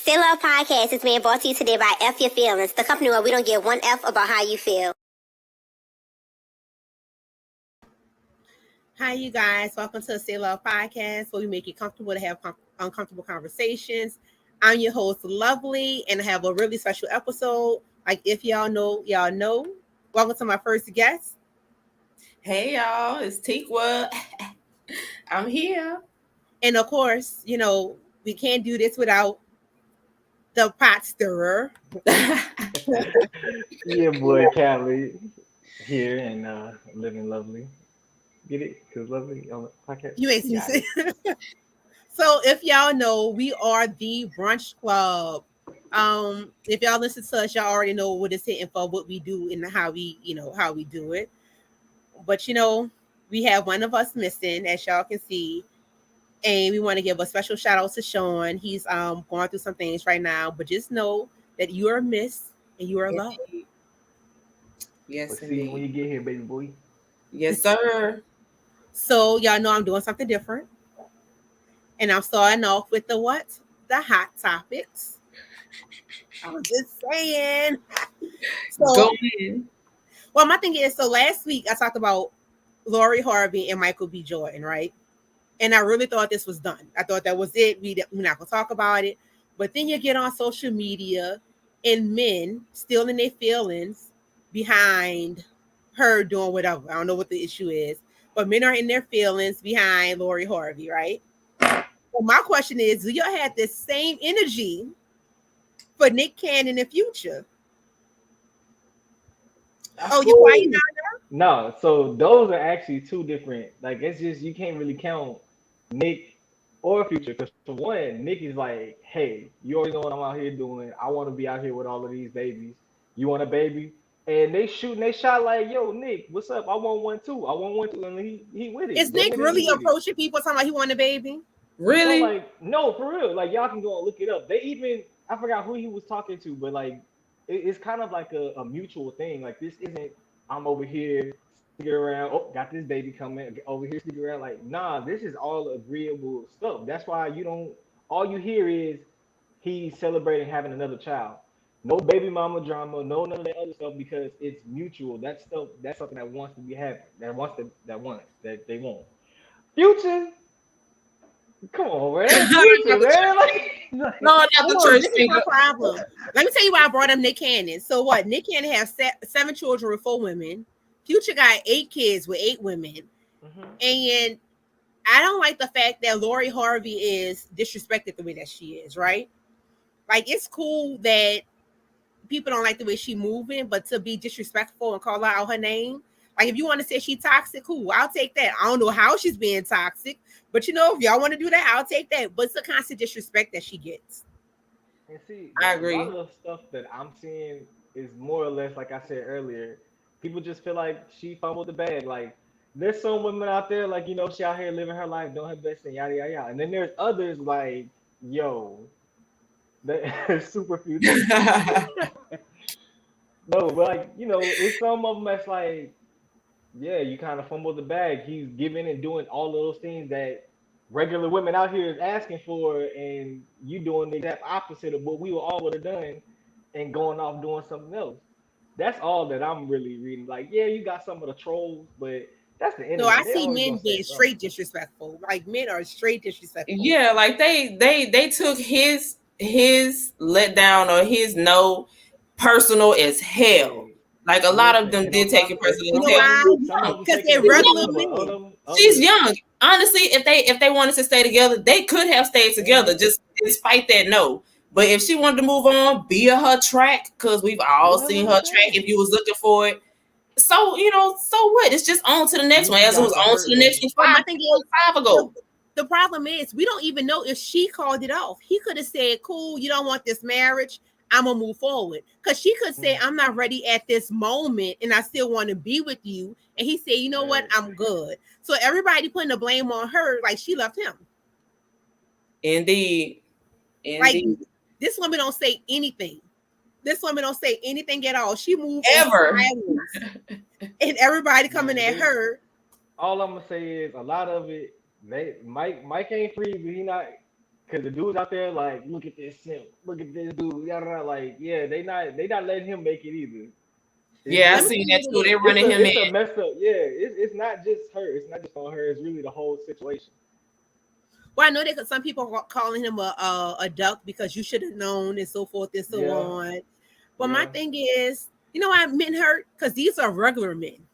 Say Love Podcast is being brought to you today by F Your Feelings, the company where we don't give one F about how you feel. Hi, you guys. Welcome to the Say Love Podcast, where we make it comfortable to have uncomfortable conversations. I'm your host, Lovely, and I have a really special episode. Like, if y'all know, y'all know. Welcome to my first guest. Hey, y'all. It's Tikwa. I'm here. And, of course, you know, we can't do this without the pot stirrer. Yeah, boy, Callie here and living lovely. Get it? Cause lovely on the podcast. You ain't Got seen it. So, if y'all know, we are the Brunch Club. If y'all listen to us, y'all already know what it's hitting for, what we do, and how we do it. But we have one of us missing, as y'all can see, and we want to give a special shout out to Sean. He's going through some things right now, but just know that you are missed and you are loved. Yes, see you when you get here, baby boy. Yes, sir. So y'all know I'm doing something different, and I'm starting off with the hot topics. I'm just saying. Go in. Well, my thing is, so last week I talked about Lori Harvey and Michael B. Jordan, right? And I really thought this was done. I thought that was it. We're not going to talk about it. But then you get on social media and men still in their feelings behind her doing whatever. I don't know what the issue is. But men are in their feelings behind Lori Harvey, right? Well, my question is, do y'all have the same energy for Nick Cannon and Future? Oh, you quiet now? No, so those are actually two different. Like, it's just you can't really count Nick or Future because for one, Nick is like, hey, you already know what I'm out here doing. I want to be out here with all of these babies. You want a baby? And they shot like, yo, Nick, what's up? I want one too. And he with it. Is Nick really approaching people talking about he want a baby? Really? So, like, no, for real. Like, y'all can go and look it up. They even, I forgot who he was talking to, but like, it's kind of like a mutual thing. Like, this isn't, I'm over here sticking around. Oh, got this baby coming over here sticking around. Like, nah, this is all agreeable stuff. That's why all you hear is he's celebrating having another child. No baby mama drama, no none of that other stuff because it's mutual. That's something that wants to be happening. That they want. Future, come on, man. Future, man. No, not the church this thing. Is my problem. Let me tell you why I brought up Nick Cannon. So what? Nick Cannon has 7 children with 4 women. Future got 8 kids with 8 women. Mm-hmm. And I don't like the fact that Lori Harvey is disrespected the way that she is, right? Like, it's cool that people don't like the way she moving, but to be disrespectful and call out her name, like, if you want to say she's toxic, cool, I'll take that. I don't know how she's being toxic, but if y'all want to do that, I'll take that. But it's the constant disrespect that she gets. And see, I agree. A lot of the stuff that I'm seeing is more or less, like I said earlier, people just feel like she fumbled the bag. Like, there's some women out there, like, she out here living her life, doing her best, and yada, yada, yada. And then there's others like, yo, that super Future. No, but like, it's some of them that's like, yeah, you kind of fumbled the bag. He's giving and doing all of those things that regular women out here is asking for, and you doing the exact opposite of what we all would have done and going off doing something else. That's all that I'm really reading. Like, yeah, you got some of the trolls, but that's the internet. No, I see men being straight disrespectful. Like, men are straight disrespectful. Yeah, like they took his letdown or his no personal as hell. Like, a lot of them did take it personal as hell. Because they're regular men. She's young. Honestly, if they wanted to stay together, they could have stayed together, just despite that no. But if she wanted to move on, be her track, because we've all seen her track if you was looking for it. So, so what? It's just on to the next one, as it was on to the next one 5 ago. The problem is we don't even know if she called it off. He could have said, cool, you don't want this marriage, I'm gonna move forward. Because she could say, I'm not ready at this moment and I still want to be with you. And he said, you know what, I'm good. So everybody putting the blame on her, like she left him. Indeed. Like, this woman don't say anything. This woman don't say anything at all. She moved ever. And everybody coming at her. All I'm gonna say is a lot of it. Mike ain't free, but Cause the dudes out there like, look at this simp, look at this dude, yada, yada, like, yeah, they not letting him make it either. Yeah, I Let me seen tell that you too. this. They're running him It's in. a messed up. Yeah, it's not just her. It's not just on her. It's really the whole situation. Well, I know that some people are calling him a duck because you should have known and so forth and so Yeah. on. But my Yeah. thing is, you know why men hurt? Because these are regular men.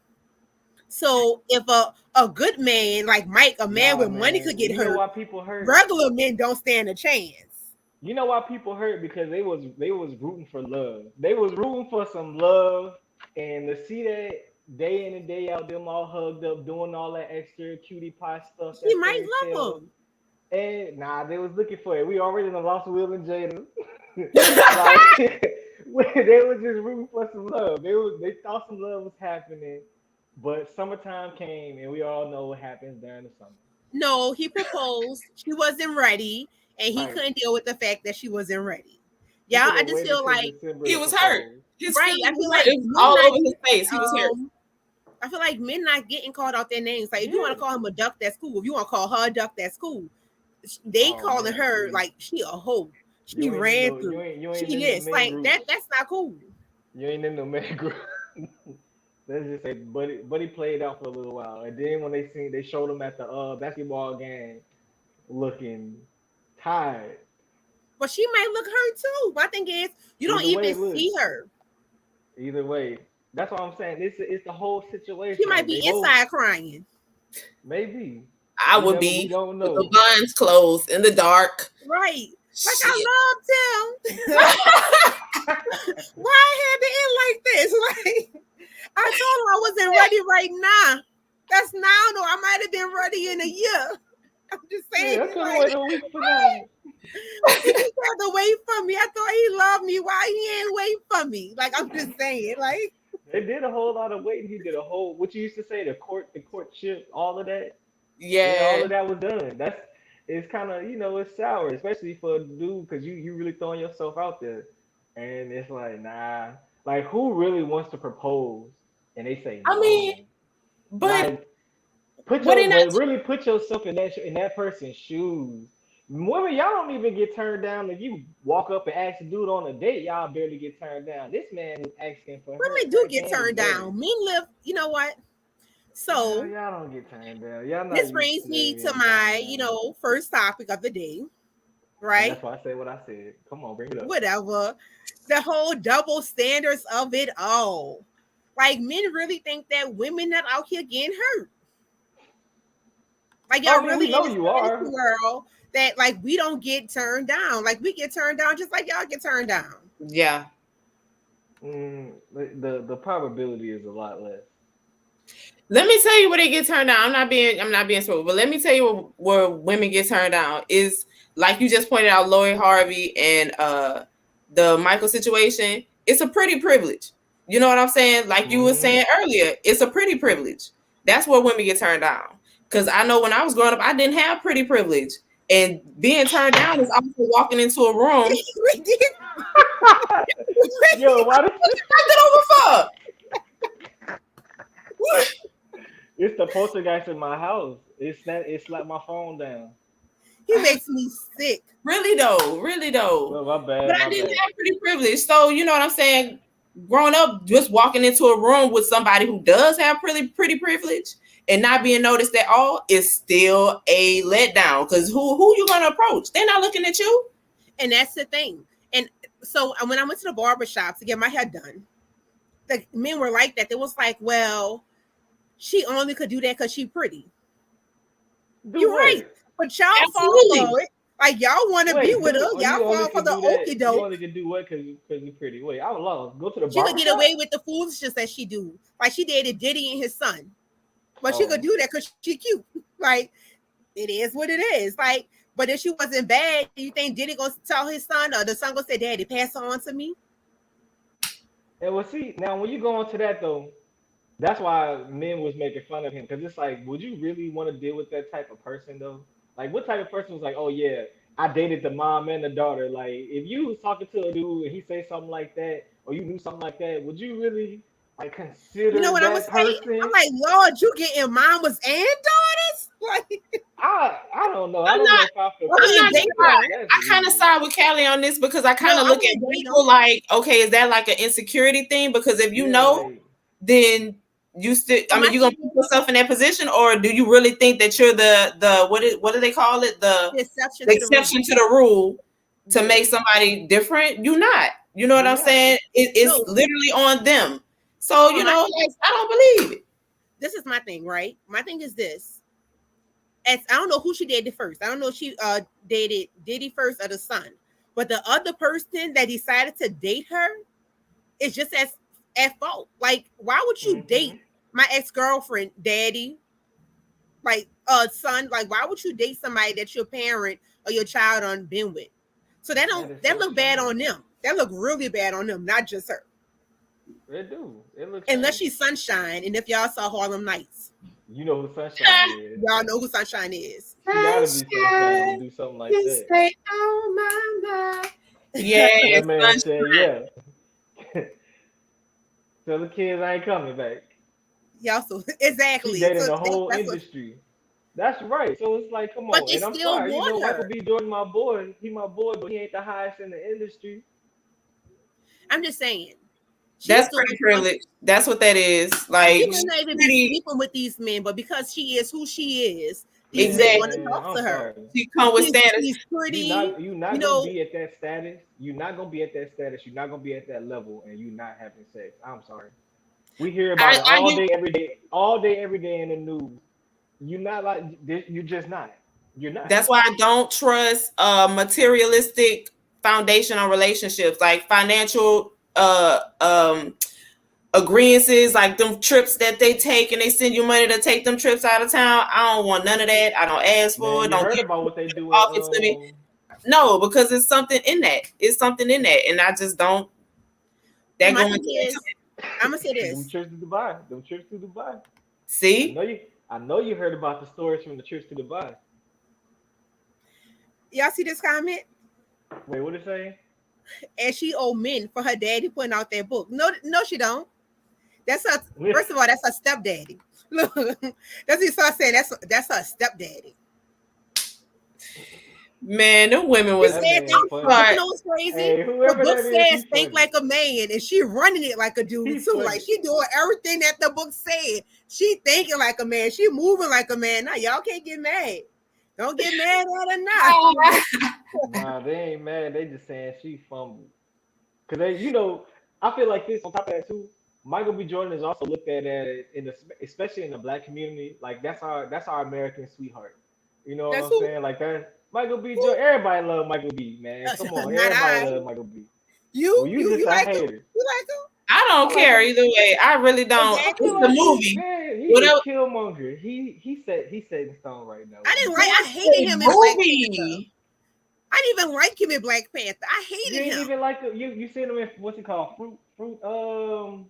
So if a good man like Mike, a man with money could get You know hurt, why people hurt? regular men don't stand a chance. You know why people hurt? Because they was rooting for love. They was rooting for some love, and to see that day in and day out, them all hugged up, doing all that extra cutie pie stuff. He That might fairy love tale. him. And nah, they was looking for it. We already done lost Will and Jada. Like they was just rooting for some love. They thought some love was happening, but summertime came, and we all know what happens during the summer. No, he proposed. She wasn't ready, and he Right. couldn't deal with the fact that she wasn't ready. He Yeah, could I have just waited feel till like December He to was hurt. propose. His right. I feelings feel was like hurt. It was men all not over his face. He was hurt. I feel like men not getting called out their names. Like if you want Yeah. to call him a duck, that's cool. If you want to call her a duck, that's cool. They Oh, calling man, her see. like she a hoe. She You ain't ran in no, through. you ain't She in the this men like group. that's not cool. You ain't in the man group. Let's just say, Buddy played out for a little while, and then when they showed him at the basketball game, looking tired. But she might look hurt too. My thing is, you don't Either way even it looks. see her. Either way, that's what I'm saying. It's the whole situation. She might be They both- inside crying. Maybe. I would We be don't with know. the blinds closed in the dark. Right. Like Shit. I loved him. Why I had to end like this? Like I told him I wasn't ready right now. That's now though. I might have been ready in a year. I'm just saying. Yeah, I could've like, waited a week for that. he had to wait for me. I thought he loved me. Why he ain't wait for me? Like I'm just saying. Like They did a whole lot of waiting. He did a whole what you used to say, the courtship, all of that. Yeah, all Yeah. of that was done. It's kind of it's sour, especially for a dude because you really throwing yourself out there, and it's like nah, like who really wants to propose and they say I no? mean, but Like put what did I really put yourself in that person's shoes. Women, y'all don't even get turned down if you walk up and ask a dude on a date. Y'all barely get turned down. This man was asking for her. women do her get hand turned is down. Men live. You know what? So y'all don't get turned down. Y'all not this used brings to me that to getting my, turned down. first topic of the day, And right? that's why I said what I said. Come on, bring it up. Whatever. The whole double standards of it all. Like men really think that women not out here getting hurt. Like y'all I mean, really we know in this you are. fantasy world that like we don't get turned down. Like we get turned down just like y'all get turned down. yeah. The probability is a lot less. Let me tell you where they get turned down. I'm not being smooth, but let me tell you where women get turned down is like you just pointed out, Lori Harvey and the Michael situation. It's a pretty privilege. You know what I'm saying? Like you were saying earlier, it's a pretty privilege. That's where women get turned down. Because I know when I was growing up, I didn't have pretty privilege. And being turned down is also walking into a room. We did. Yo, why did I get over fuck. it's the poltergeist in my house? It slapped my phone down. He makes me sick. Really though. Well, my bad. But my I didn't bad. have pretty privilege. So you know what I'm saying? Growing up, just walking into a room with somebody who does have pretty privilege and not being noticed at all is still a letdown. Because who you gonna approach? They're not looking at you. And that's the thing. And so when I went to the barbershop to get my hair done, the men were like that. They was like, well, she only could do that because she's pretty. You're right. But y'all Absolutely. fall for it. Like y'all want to be with her. You Y'all only fall for can the do that- okie You doke. only can do what because you're pretty. Wait, I was lost. Go to the She could get barbershop? away with the foolishness that she do. Like she dated Diddy and his son. But she Oh. could do that because she cute. Like it is what it is. Like, but if she wasn't bad, you think Diddy gonna tell his son or the son gonna say, Daddy, pass her on to me? And well, see, now when you go into that though, that's why men was making fun of him because it's like, would you really want to deal with that type of person though? Like, what type of person was like, oh yeah, I dated the mom and the daughter. Like, if you was talking to a dude and he say something like that, or you knew something like that, would you really like consider You know what that I was person? saying? I'm like, Lord, you getting mamas and daughters? Like, I don't know. I I'm don't know not. if I feel. I'm not date sure. her. I kind of side with Callie on this because I kind of No, I look at wouldn't date people him. like, okay, is that like an insecurity thing? Because if you know, Like, then you still. I Well, mean, my you're gonna thing put yourself in that position, or do you really think that you're the what do they call it? the The exception to the rule. exception to the rule to Yeah. make somebody different? You're not. You know what You're I'm not. saying? It's No. literally on them. So you Oh, know, like, I don't believe it. This is my thing, right? My thing is this. As I don't know who she dated first. I don't know if she dated Diddy first or the son. But the other person that decided to date her is just as at fault. Like, why would you date my ex-girlfriend, daddy? Like son, like why would you date somebody that your parent or your child on been with? So that look bad on them. That look really bad on them, not just her. It do. It looks. Unless she's Sunshine, and if y'all saw Harlem Nights, You know who Sunshine is. y'all know who Sunshine is. She gotta be Sunshine to do something like that. Stay on my mind. Yeah, That man said, yeah. Tell the kids I ain't coming back. Y'all so exactly. She dating So the whole that's what- industry. That's right. So it's like, come But on. they And I'm still sorry, want her. Michael B. Jordan, my boy. He my boy, but he ain't the highest in the industry. I'm just saying. That's pretty privileged. That's what that is. Like, She might not even be sleeping with these men, but because she is who she is, these men want to talk to her. She come with status. She's pretty. You're not gonna be at that status. You're not gonna be at that status. You're not gonna be at that level, and you're not having sex. I'm sorry. We hear about it all day, every day in the news. You're not like this. You're just not. You're not. That's why I don't trust materialistic foundation on relationships, like financial agreements, like them trips that they take and they send you money to take them trips out of town. I don't want none of that. I don't ask for it. You Don't heard get about what they do. to me. No, because it's something in that. It's something in that, and I just don't. That My going thing is, I'm gonna say this. Them trips to Dubai. Them trips to Dubai. See, I know you heard about the stories from the trips to Dubai. Y'all see this comment? Wait, what it say? And she owe men for her daddy putting out that book. No, she don't. That's her. First of all, that's her stepdaddy. Look, that's what I saying. That's her stepdaddy. man, them women was. You know what's crazy? Hey, the book says think like a man, and she running it like a dude too. Like she doing everything that the book said. She thinking like a man. She moving like a man. Now y'all can't get mad. Don't get mad at her now. Nah, they ain't mad. They just saying she fumbled. Cause they, I feel like this on top of that too. Michael B. Jordan is also looked at especially in the black community, like that's our American sweetheart. You know what I'm saying? Like that. Michael B. Jordan, everybody love Michael B. Man, come on, everybody love Michael B. You like him? You like him? I don't care either way. I really don't. Exactly. It's the movie. Man, he's a Killmonger. He set in stone right now. I hated him in Black Panther. I didn't even like him in Black Panther. I hated him. You didn't even like you seen him in what's it called? Fruitville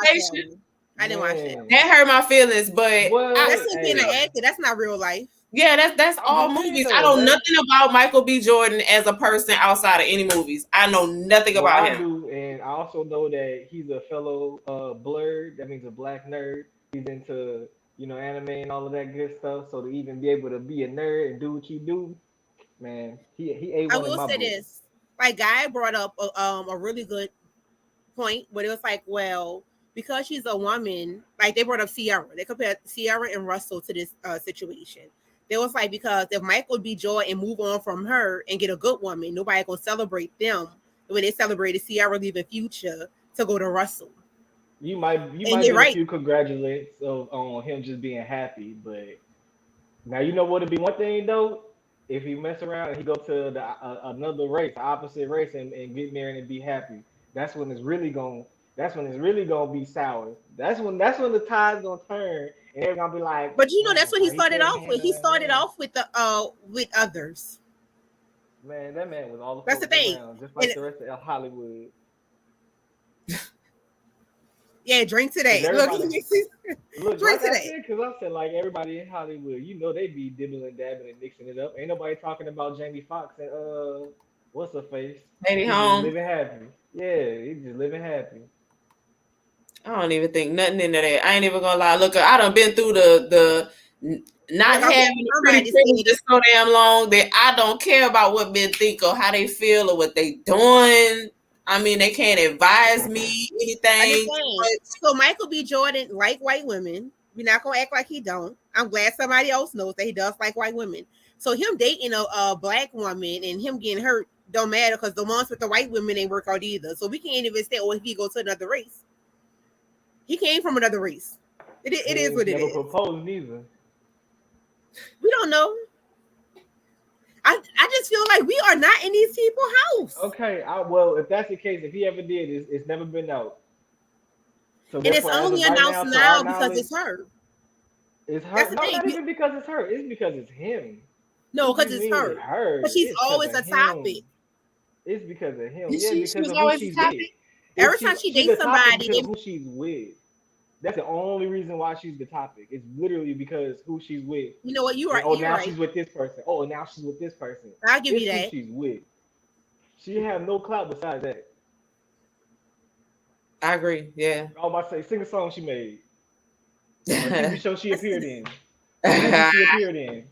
Station. I didn't watch it. That hurt my feelings, but that's him being an actor. That's not real life. Yeah, that's all movies. I know nothing about Michael B. Jordan as a person outside of any movies. I know nothing about him. I do, and I also know that he's a fellow blerd. That means a black nerd. He's into anime and all of that good stuff. So to even be able to be a nerd and do what you do, man, he ate one. I will say this: like Guy brought up a really good point, where it was like, well, because she's a woman, like they brought up Ciara. They compared Ciara and Russell to this situation. They was like, because if Michael B. Jordan move on from her and get a good woman, nobody gonna celebrate them the way they celebrated Ciara leaving Future to go to Russell. You might get a few congratulations on him just being happy, but now you know what would be one thing though, if he mess around and he go to another race, the opposite race, and get married and be happy. That's when it's really gonna be sour. That's when the tide's gonna turn. And they're gonna be like, but that's what he started off with. He started off with with others. Man, that man was all the. That's the thing. Around, just like the rest of Hollywood. Yeah, drink today. Look, drink today. Because I said like everybody in Hollywood, they be dibbling, dabbing, and mixing it up. Ain't nobody talking about Jamie Foxx and what's her face? Baby Home. Living happy. Yeah, he's just living happy. I don't even think nothing into that. I ain't even gonna lie. Look, I done been through the not Like, having a pretty privilege is so damn long that I don't care about what men think or how they feel or what they doing. I mean, they can't advise me anything. So Michael B. Jordan like white women. We're not gonna act like he don't. I'm glad somebody else knows that he does like white women. So him dating a black woman and him getting hurt don't matter because the ones with the white women ain't work out either. So we can't even say, oh, if he go to another race. He came from another race. It is what it is. Never proposed neither. We don't know. I just feel like we are not in these people's house. Okay, well, if that's the case, if he ever did, it's never been out. So and it's only announced now because it's her. It's her. No, not even because it's her. It's because it's him. No, because it's her. But she's always a topic. It's because of him. Yeah, because she's of always who she's a topic. with. Every time she dates somebody, because of who she's with. That's the only reason why she's the topic. It's literally because who she's with. You know what? You are. Oh, now she's with this person. Oh, now she's with this person. I'll give you that. Who she's with. She have no clout besides that. I agree. Yeah. I was about to say, sing a song she made. A TV show she appeared in. She appeared in.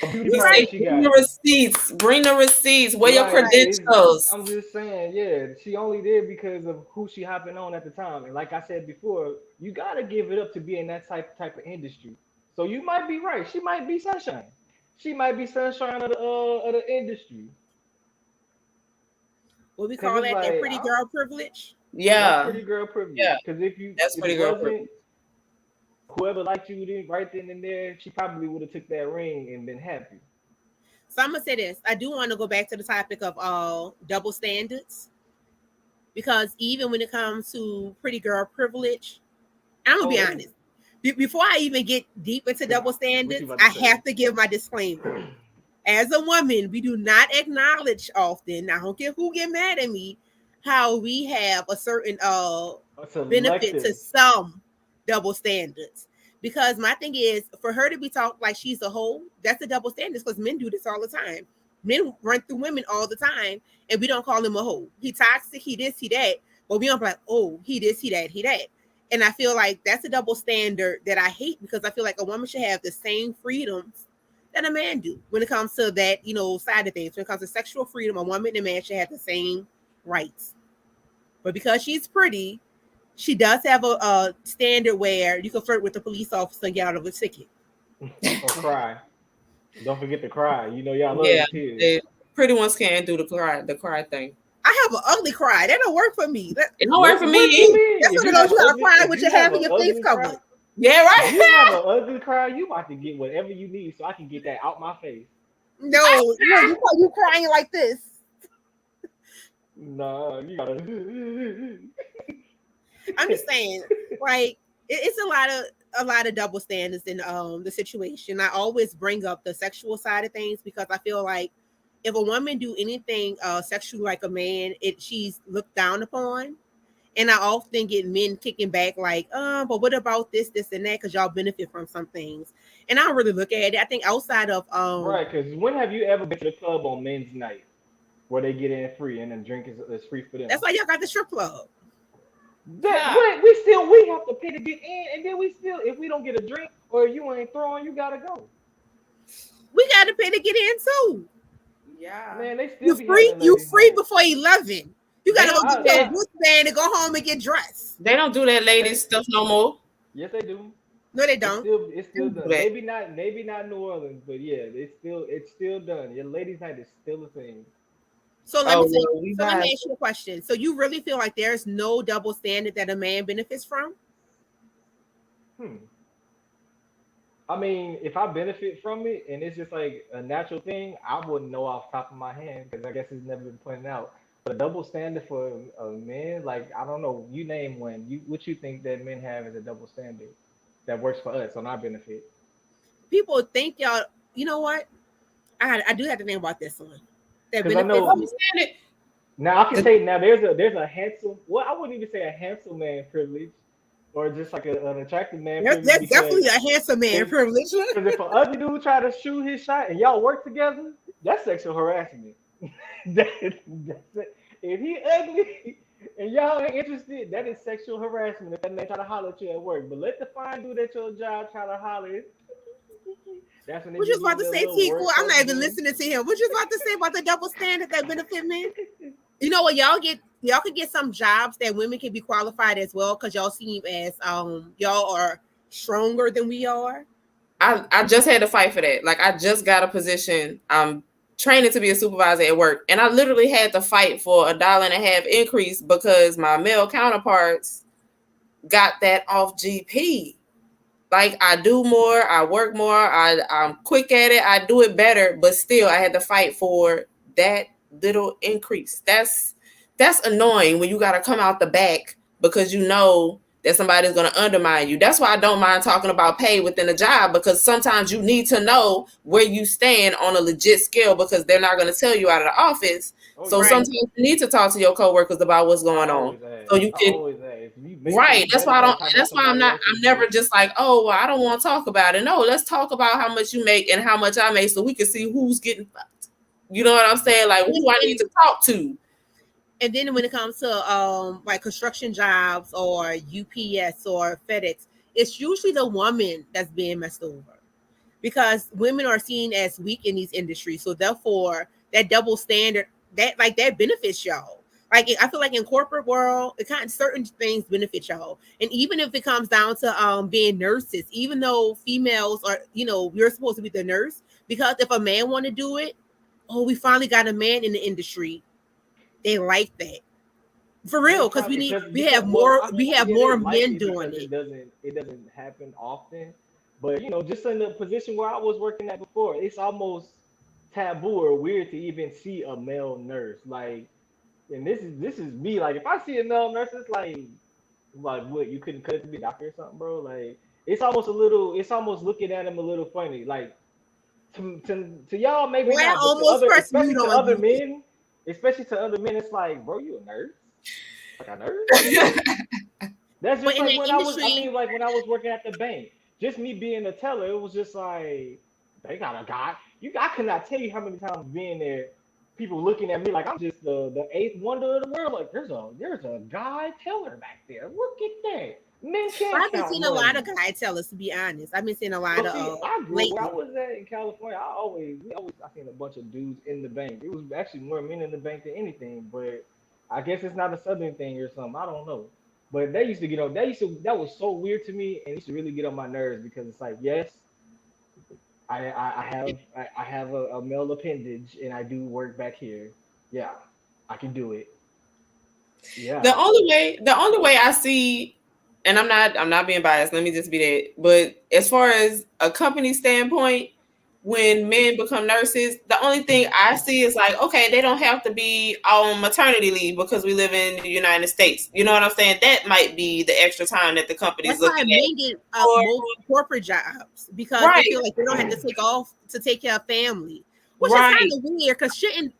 Bring the receipts. Bring the receipts. Where your credentials? I'm just saying, yeah, she only did because of who she hopping on at the time. And like I said before, you gotta give it up to be in that type of industry. So you might be right. She might be sunshine. She might be sunshine of the industry. What we call that? Like, that pretty girl privilege. Yeah, pretty girl privilege. Yeah, because if pretty girl privilege. Whoever liked you right then and there, she probably would have took that ring and been happy. So I'm gonna say this. I do want to go back to the topic of double standards, because even when it comes to pretty girl privilege, I'm gonna be honest. Before I even get deep into double standards, I have to give my disclaimer. As a woman, we do not acknowledge often. I don't care who get mad at me, how we have a certain benefit to some double standards. Because my thing is, for her to be talked like she's a hoe, that's a double standard, because men do this all the time. Men run through women all the time, and we don't call him a hoe. He toxic, he this, he that, but we don't be like, oh, he this, he that, he that. And I feel like that's a double standard that I hate, because I feel like a woman should have the same freedoms that a man do when it comes to that, side of things. When it comes to sexual freedom, a woman and a man should have the same rights. But because she's pretty, she does have a standard where you can flirt with the police officer and get out of a ticket. Or cry. Don't forget to cry. Y'all love kids. Pretty ones can't do the cry thing. I have an ugly cry. That don't work for me. It don't work for me. That's one of those you gotta cry with your having your face covered. Yeah, right. If you have an ugly cry, you about to get whatever you need so I can get that out my face. No, you crying like this. No, you gotta. I'm just saying, like, it's a lot of double standards in the situation. I always bring up the sexual side of things, because I feel like if a woman do anything sexually like a man, she's looked down upon. And I often get men kicking back like, but what about this, and that? Because y'all benefit from some things. And I don't really look at it. I think outside of right, because when have you ever been to the club on men's night where they get in free and then drink is free for them? That's why y'all got the strip club. We have to pay to get in, and then if we don't get a drink or you ain't throwing, you gotta go. We gotta pay to get in too. Yeah, man, they still you free before 11. You gotta go get your wristband and go home and get dressed. They don't do that ladies stuff no more. Yes, they do. No, they don't. It's still done. Maybe not New Orleans, but yeah, it's still done. Your ladies' night is still a thing. So let me ask you a question. So you really feel like there's no double standard that a man benefits from? I mean, if I benefit from it and it's just like a natural thing, I wouldn't know off the top of my hand, because I guess it's never been pointed out. But a double standard for a man, like, I don't know, you name one. What you think that men have as a double standard that works for us on our benefit? People think y'all, you know what? I do have to think about this one. That benefits. Now I can say there's a handsome. Well, I wouldn't even say a handsome man privilege, or just like an attractive man. That's definitely a handsome man privilege. Because if an ugly dude try to shoot his shot and y'all work together, that's sexual harassment. That's it. If he ugly and y'all ain't interested, that is sexual harassment. If that man try to holler at you at work, but let the fine dude at your job try to holler. That's when they What be you was about to getting say, the little Tiku? work I'm not even done. listening to him. What you was about to say about the double standard that benefit men? You know what? Y'all could get some jobs that women can be qualified as well because y'all seem as y'all are stronger than we are. I just had to fight for that. Like I just got a position. I'm training to be a supervisor at work, and I literally had to fight for $1.50 increase because my male counterparts got that off GP. Like I do more, I work more, I'm quick at it, I do it better, but still I had to fight for that little increase. That's annoying when you got to come out the back because you know that somebody's going to undermine you. That's why I don't mind talking about pay within a job, because sometimes you need to know where you stand on a legit scale because they're not going to tell you out of the office. So sometimes you need to talk to your coworkers about what's going on. So you can right. That's why I'm never just like, oh, well, I don't want to talk about it. No, let's talk about how much you make and how much I make so we can see who's getting fucked. You know what I'm saying? Like, who I need to talk to. And then when it comes to like construction jobs or UPS or FedEx, it's usually the woman that's being messed over because women are seen as weak in these industries. So therefore, that double standard that benefits y'all. Like I feel like in corporate world, it kind of certain things benefit y'all. And even if it comes down to being nurses, even though females are, you're supposed to be the nurse, because if a man want to do it, oh, we finally got a man in the industry. They like that. For real, because we have more men doing it. It doesn't happen often. But just in the position where I was working at before, it's almost taboo or weird to even see a male nurse. Like, and this is me. Like, if I see a male nurse, it's like what, you couldn't cut it to be a doctor or something, bro? Like, it's almost looking at him a little funny. Like, to y'all maybe well, not, but especially to other men, it's like, bro, you a nurse? Like a nurse? That's just like when when I was working at the bank. Just me being a teller, it was just like, they got a guy. I cannot tell you how many times being there, people looking at me like I'm just the eighth wonder of the world. Like there's a guy teller back there. Look at that. Men can't. I've been seeing a lot of guy tellers, to be honest. I've been seeing a lot of. Where I was at in California, I seen a bunch of dudes in the bank. It was actually more men in the bank than anything, but I guess it's not a southern thing or something. I don't know. But they used to get on. That was so weird to me, and it used to really get on my nerves because it's like, yes, I have a male appendage, and I do work back here. Yeah, I can do it. Yeah. The only way I see, and I'm not being biased. Let me just be that. But as far as a company standpoint, when men become nurses, the only thing I see is like, okay, they don't have to be on maternity leave because we live in the United States. You know what I'm saying? That might be the extra time that the company's looking at. That's why men get most corporate jobs because they feel like they don't have to take off to take care of family, which is kind of weird because shouldn't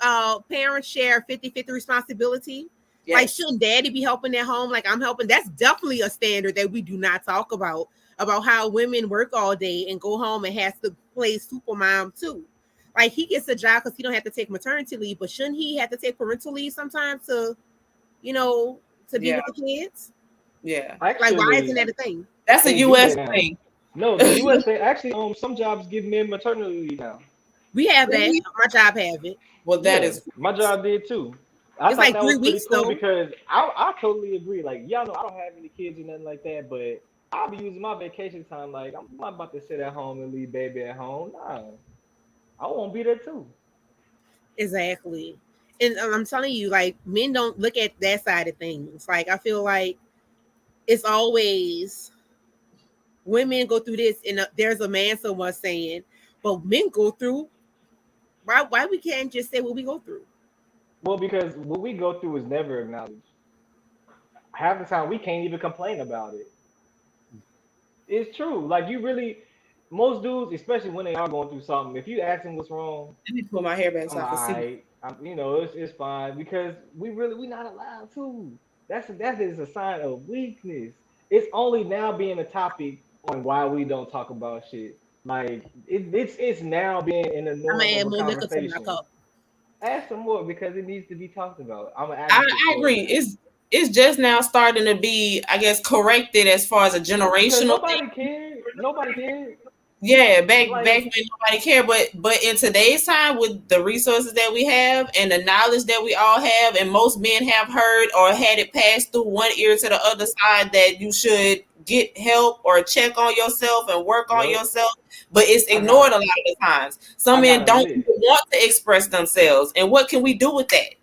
parents share 50-50 responsibility? Yes. Like, shouldn't daddy be helping at home like I'm helping? That's definitely a standard that we do not talk about how women work all day and go home and has to play super mom too. Like, he gets a job because he don't have to take maternity leave, but shouldn't he have to take parental leave sometimes to be with the kids? Yeah. Actually, like, why isn't that a thing? That's a U.S. thing. No, the U.S. thing. Actually, some jobs give men maternity leave now. We have that. My job have it. Well, that is my job did too. I thought that was pretty cool because I totally agree. Like, y'all know I don't have any kids or nothing like that, but I'll be using my vacation time. Like, I'm not about to sit at home and leave baby at home. Nah, I won't be there too. Exactly. And I'm telling you, like, men don't look at that side of things. Like, I feel like it's always women go through this, and there's a man someone saying, but men go through. Why we can't just say what we go through? Well, because what we go through is never acknowledged. Half the time, we can't even complain about it. It's true. Like, most dudes, especially when they are going through something, if you ask them what's wrong, let me pull my hair back so I can see. It's fine because we're not allowed to. That is a sign of weakness. It's only now being a topic on why we don't talk about shit. Like, it's now being in the norm of a conversation. Ask some more because it needs to be talked about. I agree. It's just now starting to be, I guess, corrected as far as a generational. Nobody cared. Yeah, back Like, when nobody cared, but in today's time with the resources that we have and the knowledge that we all have, and most men have heard or had it passed through one ear to the other side that you should get help or check on yourself and work on yep. yourself, but it's ignored a lot of the times. Some I men got a don't list. even want to express themselves, and what can we do with that?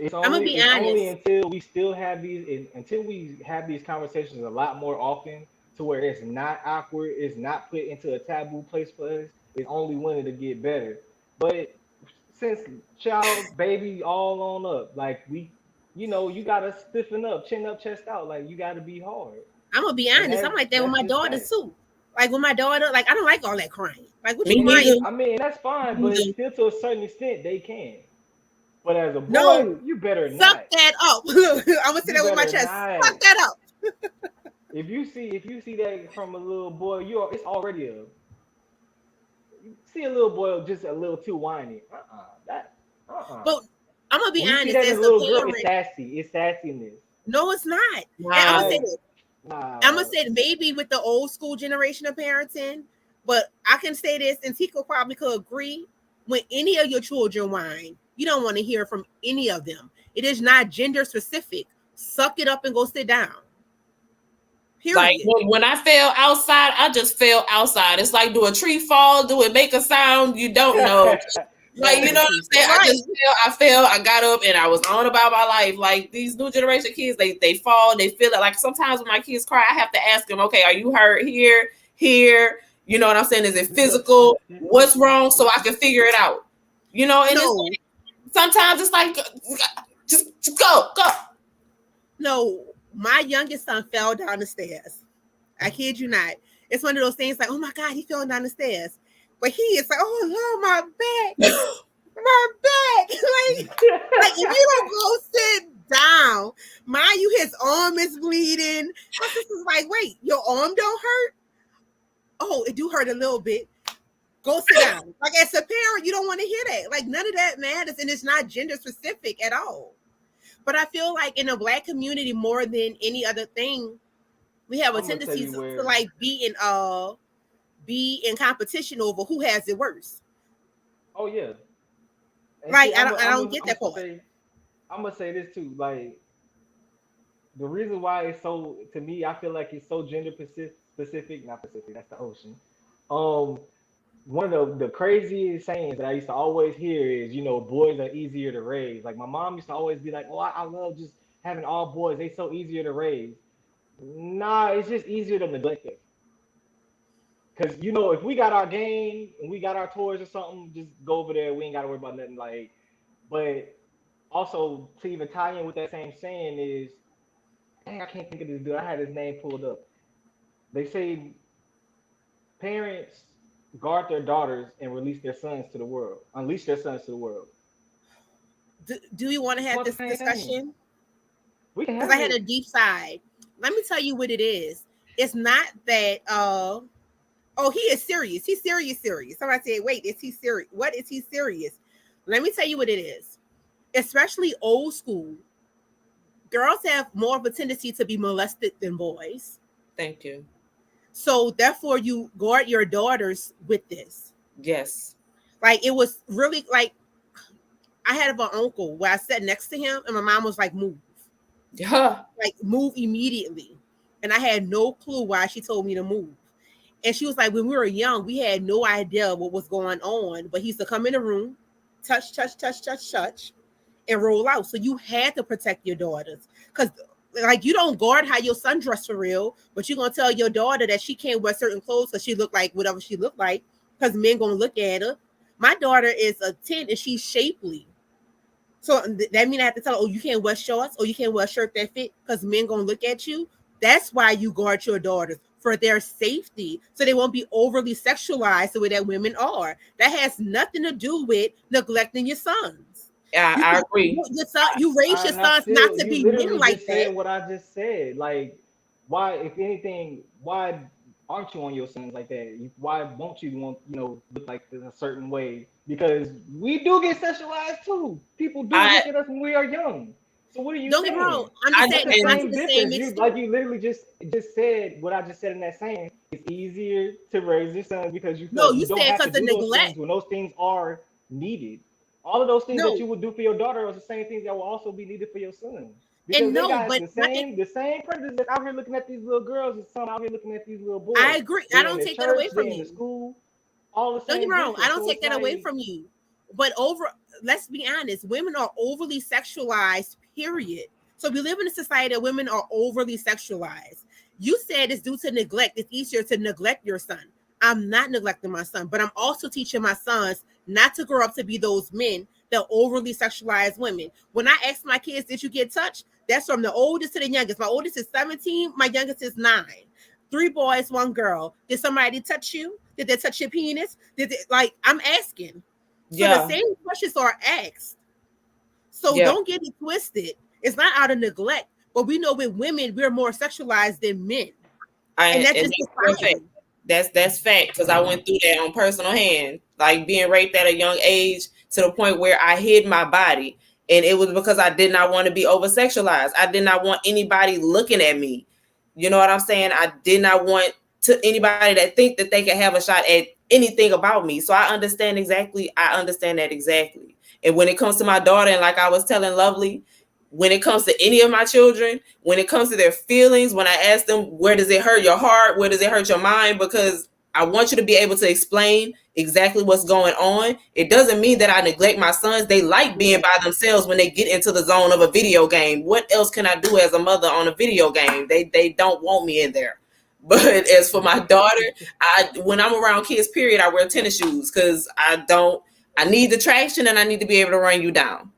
I'm gonna be It's only honest. until we still have until we have these conversations a lot more often to where it's not awkward, it's not put into a taboo place for us. It's only when it'll get better. But since child, baby, all on up, like you gotta stiffen up, chin up, chest out, like you gotta be hard, I'm gonna be and honest. I'm like that with that's my just daughters that. too. Like with my daughter, like I don't like all that crying. Like what you Me And neither. crying? I mean, that's fine, but Me still to a certain extent they can. But as a boy, No, you better suck not. that up. I'm gonna say You that with my better chest. not. Suck that up. If you see that from a little boy, it's already a you see a little boy just a little too whiny. That But I'm gonna be When you see honest. that in As a a little girl, it's parent, sassy. It's sassiness. no, it's not. And I'm gonna say Wow. Like, this. I'm gonna nah. say maybe with the old school generation of parenting, but I can say this, and Tico probably could agree. When any of your children whine, you don't want to hear from any of them. It is not gender specific. Suck it up and go sit down. Like Period. when I fell outside, I just fell outside. It's like, do a tree fall? Do it make a sound? You don't know. Like, Shout out you to know the what tree I'm saying? fall. I Right. just fell, I got up and I was on about my life. Like these new generation kids, they fall, they feel it. Like sometimes when my kids cry, I have to ask them, okay, are you hurt here? Here? You know what I'm saying? Is it physical? What's wrong? So I can figure it out. You know, and it's No, like, sometimes it's like just go. no. My youngest son fell down the stairs. I kid you not. It's one of those things like, oh my God, he fell down the stairs. But he is like, oh Lord, my back, my back. like if you don't go sit down, mind you, his arm is bleeding. My sister's like, wait, your arm don't hurt? Oh, it do hurt a little bit. Go sit down. Like as a parent, you don't want to hear that. Like none of that matters, and it's not gender specific at all. But I feel like in the Black community, more than any other thing, we have a I'm gonna tell tendency you to where. like be in competition over who has it worse. Oh yeah. And Like see, I don't get that part. I'm gonna say this too. Like the reason why it's so to me, I feel like it's so gender specific. Not Pacific. That's the ocean. Um, one of the craziest sayings that I used to always hear is, boys are easier to raise. Like my mom used to always be like, "Oh, I love just having all boys. They so easier to raise." Nah, it's just easier to neglect them. Cause if we got our game and we got our toys or something, just go over there. We ain't gotta worry about nothing. Like, but also to even tie in with that same saying is, dang, I can't think of this dude. I had his name pulled up. They say parents guard their daughters and release their sons to the world, unleash their sons to the world. Do we want to have Well, the this same thing. discussion? We can Because have I had a it. deep side. Let me tell you what it is. It's not that oh, he is serious. He's serious. Somebody said, wait, is he serious? What is he serious? Let me tell you what it is. Especially old school, girls have more of a tendency to be molested than boys. Thank you. So therefore, you guard your daughters with this. Yes. Like it was really like I had an uncle where I sat next to him, and my mom was like, "Move, Yeah. like move immediately," and I had no clue why she told me to move. And she was like, when we were young, we had no idea what was going on, but he used to come in the room, touch, and roll out. So you had to protect your daughters because like you don't guard how your son dressed for real, but you're gonna tell your daughter that she can't wear certain clothes because she look like whatever she look like because men gonna look at her. My daughter is a 10 and she's shapely. So that means I have to tell her, oh, you can't wear shorts or you can't wear a shirt that fit because men gonna look at you. That's why you guard your daughters for their safety, so they won't be overly sexualized the way that women are. That has nothing to do with neglecting your sons. I agree. You raise your And I sons not still, to you be men literally like just that. said what I just said. Like, why, if anything, why aren't you on your sons like that? Why won't you look like a certain way? Because we do get sexualized too. People do I look at us when we are young. So what are you Don't saying? get me wrong. I'm I just saying just- it's not Same to the same difference. You, extent. like you literally just said what I just said in that saying. It's easier to raise your son because you feel No, like you you don't said have to because of do those neglect. things when those things are needed. All of those things No. that you would do for your daughter are the same things that will also be needed for your son. Because And they no, got but the same predators that out here looking at these little girls and some out here looking at these little boys. I agree. I They in don't the take that church, away from they in the you. school, all the Don't get same me wrong. I difference. don't So take it's that away like- from you. But let's be honest, women are overly sexualized, period. So we live in a society that women are overly sexualized. You said it's due to neglect. It's easier to neglect your son. I'm not neglecting my son, but I'm also teaching my sons not to grow up to be those men that overly sexualize women. When I ask my kids, did you get touched? That's from the oldest to the youngest. My oldest is 17. My youngest is 9. 3 boys, 1 girl. Did somebody touch you? Did they touch your penis? I'm asking. So the same questions are asked. So don't get it twisted. It's not out of neglect, but we know with women, we're more sexualized than men. And that's just society. That's fact, because I went through that on personal hand, like being raped at a young age to the point where I hid my body. And it was because I did not want to be over sexualized. I did not want anybody looking at me. You know what I'm saying? I did not want to anybody that think that they can have a shot at anything about me. So I understand that exactly. And when it comes to my daughter, and like I was telling Lovely, when it comes to any of my children, when it comes to their feelings, when I ask them, where does it hurt your heart? Where does it hurt your mind? Because I want you to be able to explain exactly what's going on. It doesn't mean that I neglect my sons. They like being by themselves when they get into the zone of a video game. What else can I do as a mother on a video game? They don't want me in there. But as for my daughter, when I'm around kids, period, I wear tennis shoes because I need the traction and I need to be able to run you down.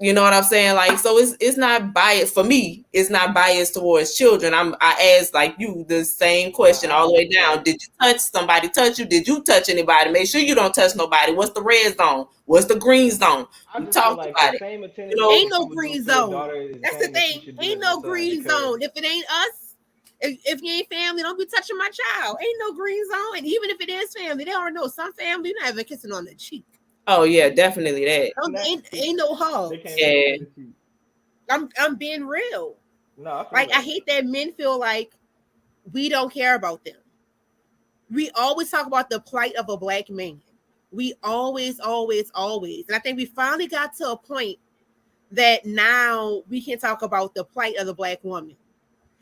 You know what I'm saying? Like, so it's not biased for me. It's not biased towards children. I asked like you the same question all the way down. Did you touch somebody? Touch you? Did you touch anybody? Make sure you don't touch nobody. What's the red zone? What's the green zone? We talked about it. Ain't no green zone. That's the thing. Ain't no green zone. If it ain't us, if you ain't family, don't be touching my child. Ain't no green zone. And even if it is family, they already know some family not even kissing on the cheek. Oh yeah, definitely that. Ain't no hug. Yeah. I'm being real. No, I hate that men feel like we don't care about them. We always talk about the plight of a black man. We always. And I think we finally got to a point that now we can talk about the plight of the black woman.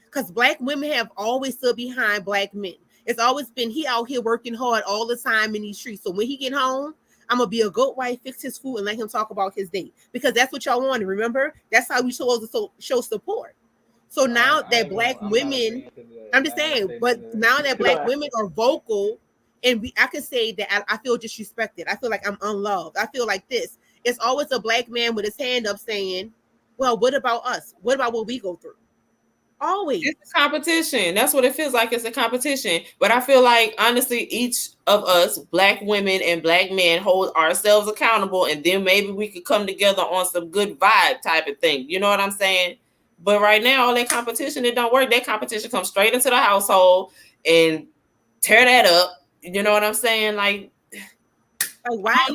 Because black women have always stood behind black men. It's always been he out here working hard all the time in these streets. So when he get home, I'm gonna be a good wife, fix his food, and let him talk about his day. Because that's what y'all wanted. Remember? That's how we supposed to show support. So now that black women, I'm just saying, but now that black women are vocal, and I can say that I feel disrespected. I feel like I'm unloved. I feel like this. It's always a black man with his hand up saying, well, what about us? What about what we go through? Always. It's a competition. That's what it feels like. It's a competition. But I feel like, honestly, each of us, black women and black men, hold ourselves accountable, and then maybe we could come together on some good vibe type of thing. You know what I'm saying? But right now, all that competition, it don't work. That competition comes straight into the household and tear that up. You know what I'm saying? Like why?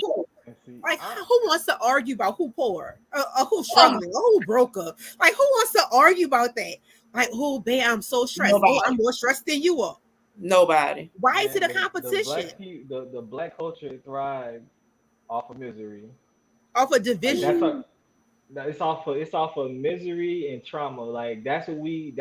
Like, who wants to argue about who poor, or who's struggling, or who broke up? Like, who wants to argue about that? Like, oh, babe, I'm so stressed. Oh, I'm more stressed than you are. Nobody. Why is it a competition? The black culture thrives off of misery, off of division. It's off of misery and trauma. Like that's what we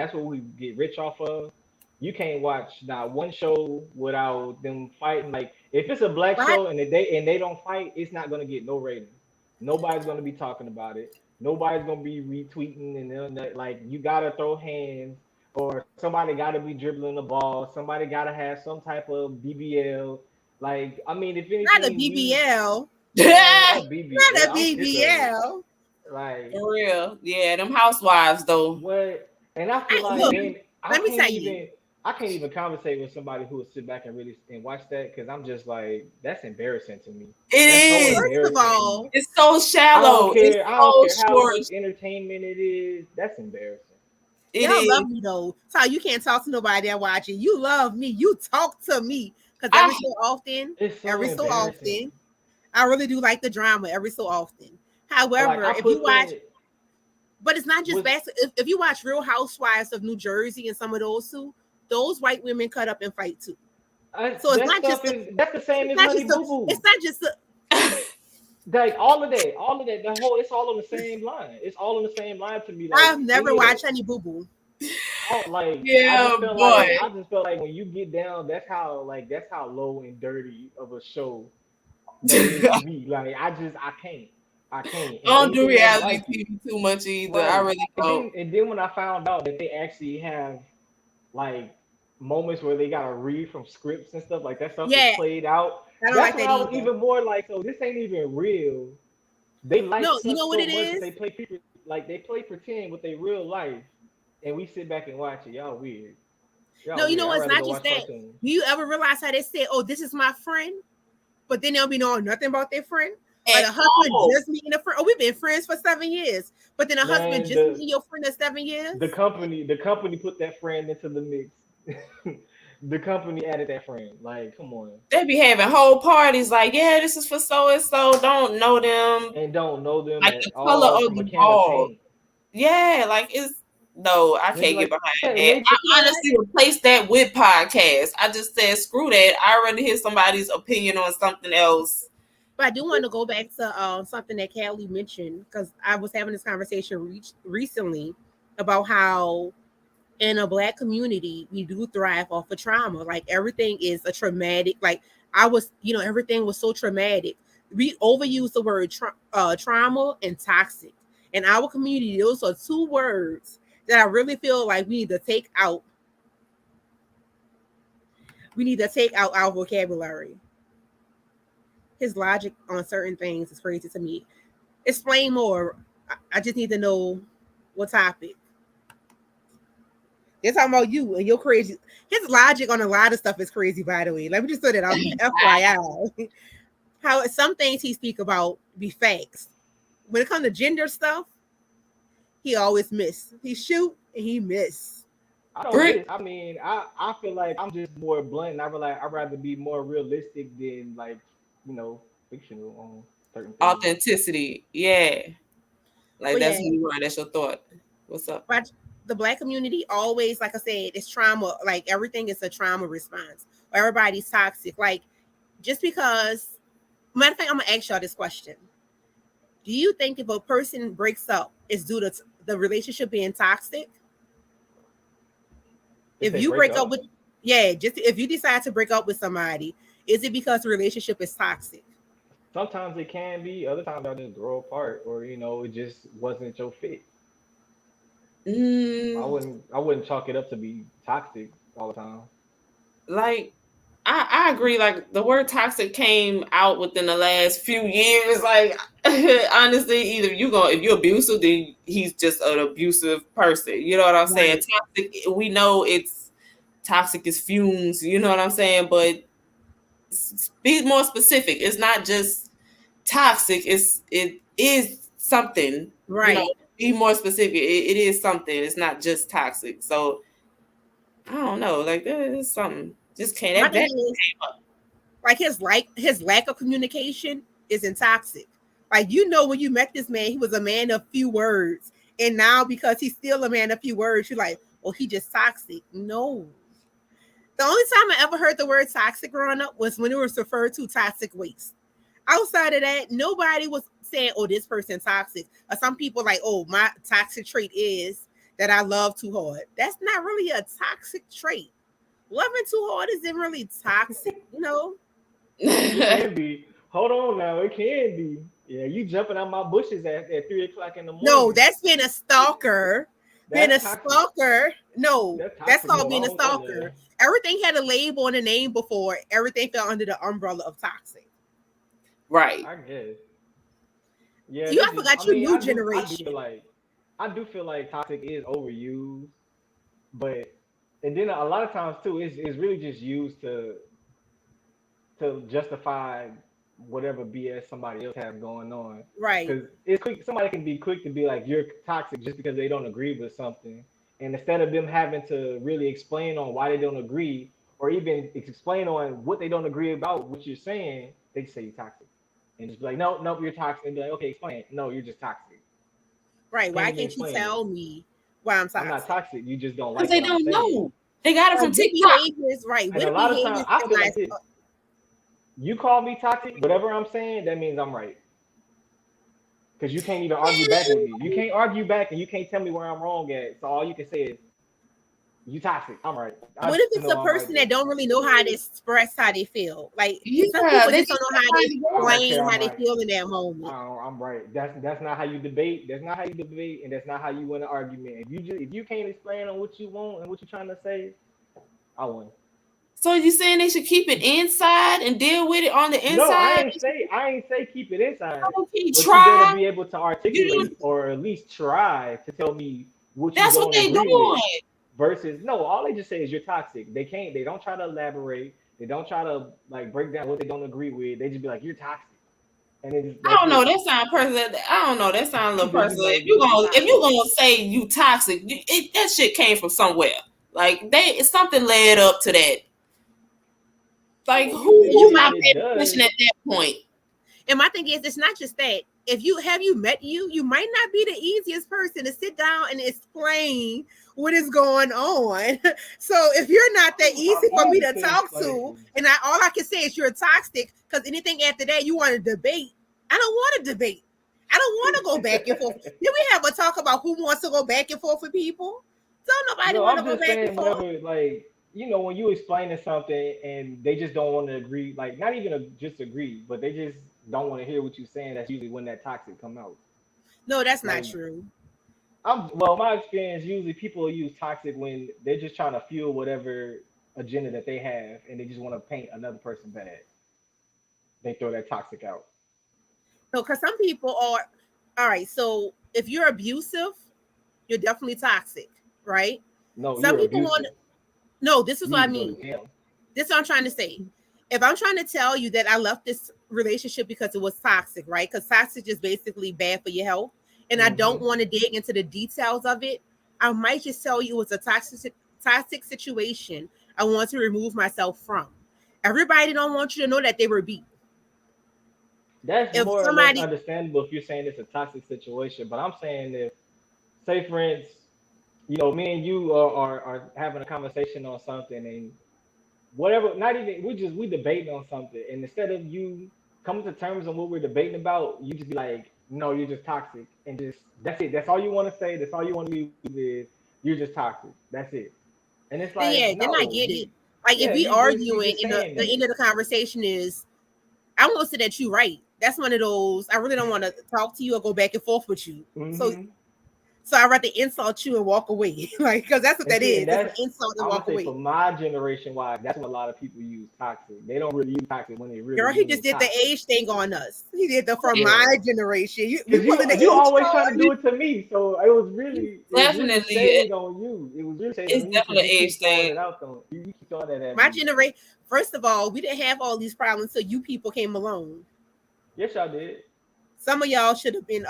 get rich off of. You can't watch not one show without them fighting. Like if it's a black show and they don't fight, it's not gonna get no ratings. Nobody's gonna be talking about it. Nobody's gonna be retweeting and like you gotta throw hands or somebody gotta be dribbling the ball. Somebody gotta have some type of BBL. Like I mean, if anything, not a BBL. Not a BBL. Like for real, yeah, them housewives though. What? And I feel like I can't even conversate with somebody who would sit back and really watch that because I'm just like that's embarrassing to me. It is. First of all, it's so shallow. I don't care how much entertainment it is. That's embarrassing. Y'all love me though, so you can't talk to nobody that watching. You love me. You talk to me because every so often, I really do like the drama every so often. However, if you watch, But it's not just if you watch Real Housewives of New Jersey and some of those too, those white women cut up and fight too. So it's not just that's the same as Honey Boo Boo. It's not just like all of that, it's all on the same line. It's all on the same line to me. Like, I've never watched Honey Boo Boo. Like yeah, I just felt like when you get down, that's how low and dirty of a show that is to me. Like I can't. I don't do reality TV too much either. Right. I really don't. And then when I found out that they actually have like moments where they gotta read from scripts and stuff, like that stuff is played out. That's like when I was even more like, so this ain't even real. They like you know what it is? They play people they play pretend with their real life, and we sit back and watch it. Y'all weird. You know what? It's not just that. Do you ever realize how they say, "Oh, this is my friend," but then they'll be knowing nothing about their friend? Like a husband just meeting a friend. Oh, we've been friends for 7 years, but then a husband just meeting your friend of 7 years. The company put that friend into the mix. The company added that friend. Like, come on. They be having whole parties like, yeah, this is for so and so. Don't know them. And don't know them. Like the color of the ball. Yeah, like it's no, I can't get behind that. I honestly replaced that with podcasts. I just said, screw that. I already hear somebody's opinion on something else. But I do want to go back to something that Callie mentioned, because I was having this conversation recently about how in a Black community, we do thrive off of trauma. Like everything is a traumatic, like everything was so traumatic. We overuse the word trauma and toxic. In our community, those are two words that I really feel like we need to take out. We need to take out our vocabulary. His logic on certain things is crazy to me. Explain more. I just need to know what topic. They're talking about you and you're crazy. His logic on a lot of stuff is crazy, by the way. Let me just throw that out there. FYI. How some things he speak about be facts. When it comes to gender stuff, he always miss. He shoot and he miss. I feel like I'm just more blunt. I'd rather be more realistic than like, fictional on certain things. Authenticity, yeah. Like that's who you are. That's your thought. What's up? But the Black community always, like I said, it's trauma. Like everything is a trauma response. Everybody's toxic. Like just because. Matter of fact, I'm gonna ask y'all this question: do you think if a person breaks up, it's due to the relationship being toxic? If you break up with, just if you decide to break up with somebody, is it because the relationship is toxic? Sometimes it can be. Other times I just grow apart, or it just wasn't your fit. I wouldn't chalk it up to be toxic all the time. Like, I agree. Like the word toxic came out within the last few years. Like, honestly, if you're abusive, then he's just an abusive person. You know what I'm saying? Toxic. We know it's toxic as fumes. You know what I'm saying? But be more specific. It's not just toxic. It is something. Right. Be more specific. It is something. It's not just toxic. So I don't know. Like there's something. Just can't. That came up. Like his lack of communication isn't toxic. Like when you met this man, he was a man of few words, and now because he's still a man of few words, you're like, oh, he just toxic. No. The only time I ever heard the word toxic growing up was when it was referred to toxic waste. Outside of that, nobody was saying, oh, this person's toxic. Or some people like, oh, my toxic trait is that I love too hard. That's not really a toxic trait. Loving too hard isn't really toxic, It can be. Hold on now. It can be. Yeah, you jumping out my bushes at 3 o'clock in the morning. No, that's being a stalker. Being a stalker. No, that's called being a stalker. Everything had a label and a name before. Everything fell under the umbrella of toxic. Right. I guess. Yeah. I forgot your new generation. I do feel like toxic is overused, and then a lot of times too, it's really just used to justify whatever BS somebody else has going on. Right. Because it's quick. Somebody can be quick to be like, you're toxic just because they don't agree with something. And instead of them having to really explain on why they don't agree, or even explain on what they don't agree about what you're saying, they say you're toxic. And just be like, no, you're toxic. And be like, okay, explain. No, you're just toxic. Right. Why Can't even can't you explain it. tell me why I'm I'm not toxic? toxic. You just don't Because like they what I'm don't saying. know. They got it from Good TikTok. behaviors, right? And What a lot of times, behaviors I am feel I? like this. You call me toxic, whatever I'm saying, that means I'm right. Because you can't even argue back with me. You can't argue back, and you can't tell me where I'm wrong at. So all you can say is, "You toxic." I'm right. I What if just it's know a I'm right person there. that don't really know how to express how they feel? Like some Yeah, people they just just don't know how to find it I don't explain care. how I'm they right. feel in that moment. I'm right. That's not how you debate. That's not how you debate, and that's not how you win an argument. If you can't explain on what you want and what you're trying to say, I win. So you saying they should keep it inside and deal with it on the No, inside? I ain't say keep it inside, Okay, but you better try. be able to You articulate or at least try to tell me what you That's what don't they agree with. doing. Versus no, all they just say is you're toxic. They don't try to elaborate. They don't try to like break down what they don't agree with. They just be like, you're toxic. And I that's don't know. it. That sound personal. I don't know. That sound a little They just personal. like, you're If you toxic. gonna say you toxic, that shit came from somewhere. Like something led up to that. Like Well, who usually not it paying does. attention at that point? And my thing is, it's not just that. If you have you met you might not be the easiest person to sit down and explain what is going on. So if you're not that easy for me to talk to, and all I can say is you're toxic, because anything after that you want to debate, I don't want to debate. I don't want to go back and forth. Then we have a talk about who wants to go back and forth with people. Don't nobody No, want to I'm go just back and saying forth. whenever like when you explaining something and they just don't want to agree, like not even just agree, but they just don't want to hear what you're saying. That's usually when that toxic come out. No, that's not Like true. my experience usually people use toxic when they're just trying to fuel whatever agenda that they have, and they just want to paint another person bad. They throw that toxic out. No, because some people are all right. So if you're abusive, you're definitely toxic, right? No, Some you're people want abusive. no, this is You what need I to go to mean. jail. This is what I'm trying to say. If I'm trying to tell you that I left this relationship because it was toxic, right? Because toxic is basically bad for your health, and I don't Hmm. want to dig into the details of it, I might just tell you it was a toxic situation I want to remove myself from. Everybody don't want you to know that they were beat. That's If more or less somebody understandable if you're saying it's a toxic situation. But I'm saying if, say, for instance, me and you are having a conversation on something and whatever, not even we debating on something, and instead of you coming to terms on what we're debating about, you just be like, no, you're just toxic, and just that's it. That's all you want to say. That's all you want to leave is you're just toxic. That's it. And it's then like, yeah, then I no, get it. Like if yeah, we you're arguing just and the, saying the that. end of the conversation is I won't say that you right. That's one of those I really don't want to talk to you or go back and forth with you. So Hmm. so I'd rather insult you and walk away. Like because that's what And that see, is. and It's an that's insult and I'm gonna walk say away. for my generation, why that's what a lot of people use toxic. They don't really use toxic when they really Girl, he just mean did the toxic. age thing on us. He did the from Yeah, my generation. You Cause pulling the you age always trying to card. do it to me, so it was really definitely. shade on you. It was really shade It's on you because definitely you an age keep throwing thing. it out though. You keep throwing that at My me. generation. First of all, we didn't have all these problems until you people came along. Yes, y'all did. Some of y'all should have been.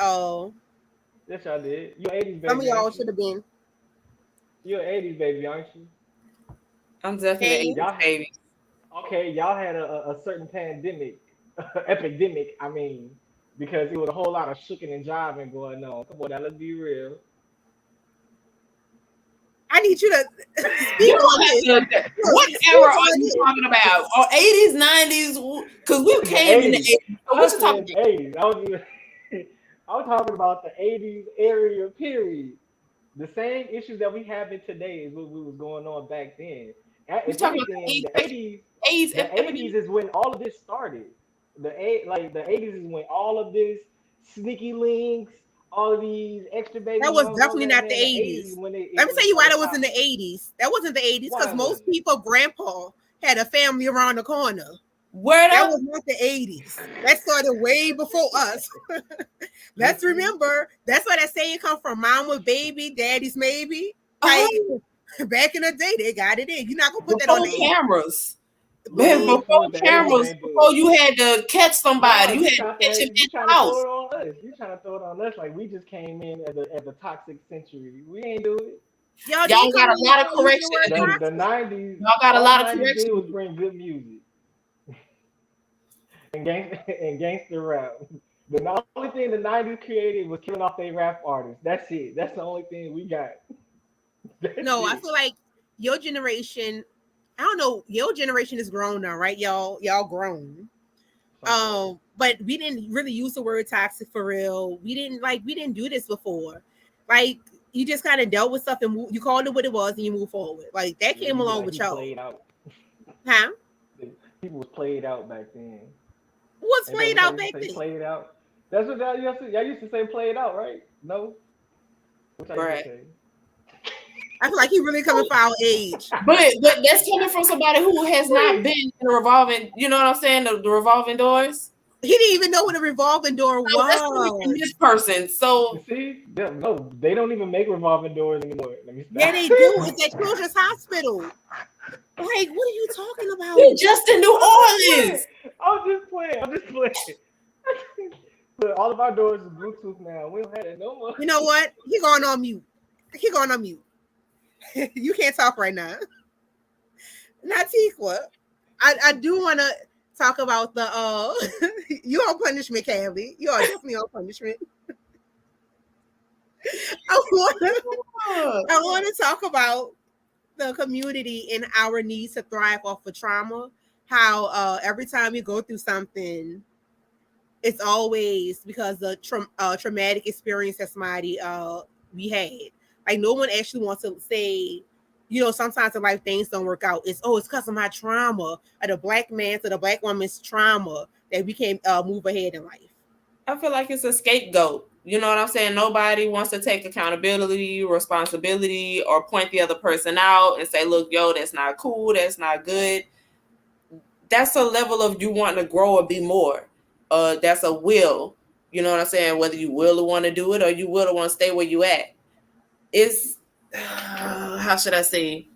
Yes, y'all did. You're '80s Some of baby, y'all aren't you? should have been. You're '80s baby, aren't you? I'm definitely Hey, an 80s Y'all baby. okay? Y'all had a certain pandemic, epidemic. I mean, because it was a whole lot of shooking and jiving going on. Come on, now let's be real. I need you to You speak on this. don't have to. Look, What speak era are on you this. talking about? Or 80s, 90s? Because we The came in the 80s. 80s. So I what you talking said about? 80s. I was talking about the '80s area period. The same issues that we having today is what we was going on back then. You If talking about anything, the AIDS the '80s epidemic? is when all of this started. The '80s is when all of this sneaky links, all of these extra baby That was mamas, all definitely that not the man. The '80s 80s. when Let me when tell it you why started that was in the popping. 80s. That wasn't the 80s because Why was most people, grandpa, had a family around the corner. Word That up. was not the 80s. That started way before us. Let's it? remember that's where that saying come from. Mom was baby, daddy's maybe. Like Uh-huh. back in the day, they got it in. You're not gonna put that on Before the 80s. cameras. Man, Boo. Before listen, what the '80s cameras. ain't do Before it. you had to catch No, somebody. You had to catch him you at trying the to throw house. it on us. You trying to throw it on us like we just came in as a toxic century. We ain't do it. Y'all did Y'all come got a in lot of using the correction word to do. The toxic. '90s, Y'all got a all the lot of '90s did correction was to do. bring good music and gangster rap. The only thing the '90s created was killing off their rap artists. That's it. That's the only thing we got. No, I feel like your generation. I don't know. Your generation is grown now, right? Y'all grown. But we didn't really use the word toxic for real. We didn't do this before. Like you just kind of dealt with stuff and you called it what it was and you move forward. Like that came along with y'all. Played out. Huh? People was played out back then. What's played out back then? Played out. That's what y'all used to say. Played out, right? No. What y'all used to say? I feel like he really coming for our age. But that's coming from somebody who has not been in a revolving, you know what I'm saying? The revolving doors. He didn't even know what a revolving door was. That's coming from this person. So see, no, they don't even make revolving doors anymore. Yeah, they do. It's at Children's Hospital. Like, what are you talking about? You're just in New Orleans. I'm just playing. But all of our doors are Bluetooth now. We don't have it no more. You know what? He going on mute. You can't talk right now. Not Tiqua. I do want to talk about the you on punishment, Callie. You are definitely on punishment. I want to talk about the community and our needs to thrive off of trauma. How every time you go through something, it's always because the traumatic experience that somebody we had. Like no one actually wants to say, you know, sometimes in life things don't work out. It's because of my trauma, or the black man's or the black woman's trauma that we can't move ahead in life. I feel like it's a scapegoat. You know what I'm saying? Nobody wants to take accountability, responsibility, or point the other person out and say, look, yo, that's not cool. That's not good. That's a level of you wanting to grow or be more. That's a will. You know what I'm saying? Whether you will or want to do it or you will or want to stay where you at. It's, how should I say?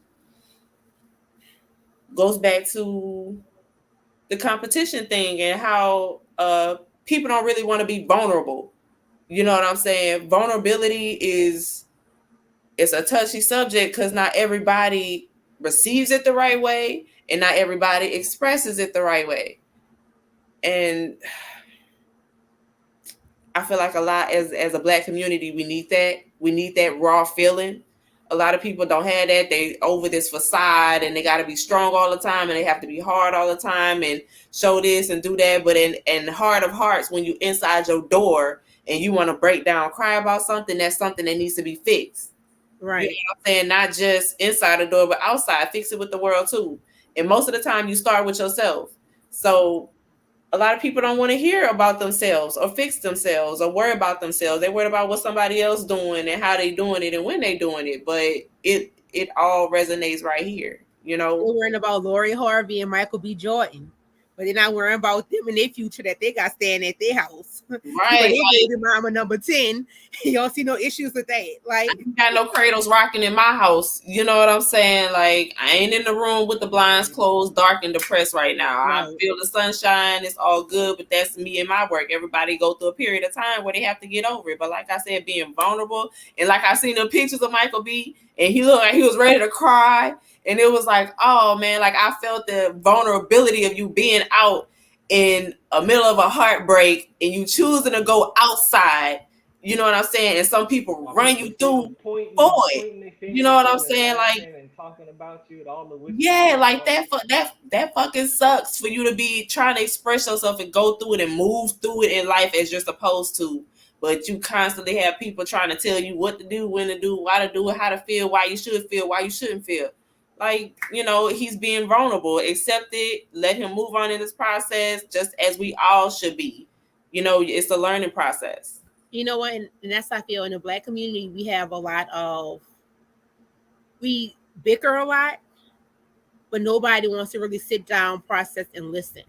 Goes back to the competition thing and how people don't really want to be vulnerable. You know what I'm saying? Vulnerability it's a touchy subject because not everybody receives it the right way and not everybody expresses it the right way. And I feel like a lot as a black community, we need that. We need that raw feeling. A lot of people don't have that. They over this facade and they got to be strong all the time and they have to be hard all the time and show this and do that. But in heart of hearts, when you inside your door and you want to break down, cry about something, that's something that needs to be fixed. Right. You know what I'm saying? Not just inside the door, but outside. Fix it with the world too. And most of the time you start with yourself. So a lot of people don't want to hear about themselves or fix themselves or worry about themselves. They worry about what somebody else doing and how they doing it and when they doing it. But it all resonates right here. You know, they're worrying about Lori Harvey and Michael B. Jordan, but they're not worrying about them and their future that they got staying at their house. Right. They baby mama number 10. You don't see no issues with that. Like, I got no cradles rocking in my house. You know what I'm saying? Like, I ain't in the room with the blinds closed, dark and depressed right now. Right. I feel the sunshine. It's all good, but that's me and my work. Everybody go through a period of time where they have to get over it. But like I said, being vulnerable, and like I seen the pictures of Michael B. and he looked like he was ready to cry. And it was like, oh man, like I felt the vulnerability of you being out in the middle of a heartbreak and you choosing to go outside. You know what I'm saying? And some people run you through for it. You know what I'm saying? Like, and talking about you and all the yeah, like that fucking sucks for you to be trying to express yourself and go through it and move through it in life as you're supposed to. But you constantly have people trying to tell you what to do, when to do, why to do it, how to feel, why you should feel, why you shouldn't feel. Like, you know, he's being vulnerable. Accept it. Let him move on in this process, just as we all should be. You know, it's a learning process. You know what? And that's how I feel. In the black community, we have a lot of, we bicker a lot, but nobody wants to really sit down, process, and listen.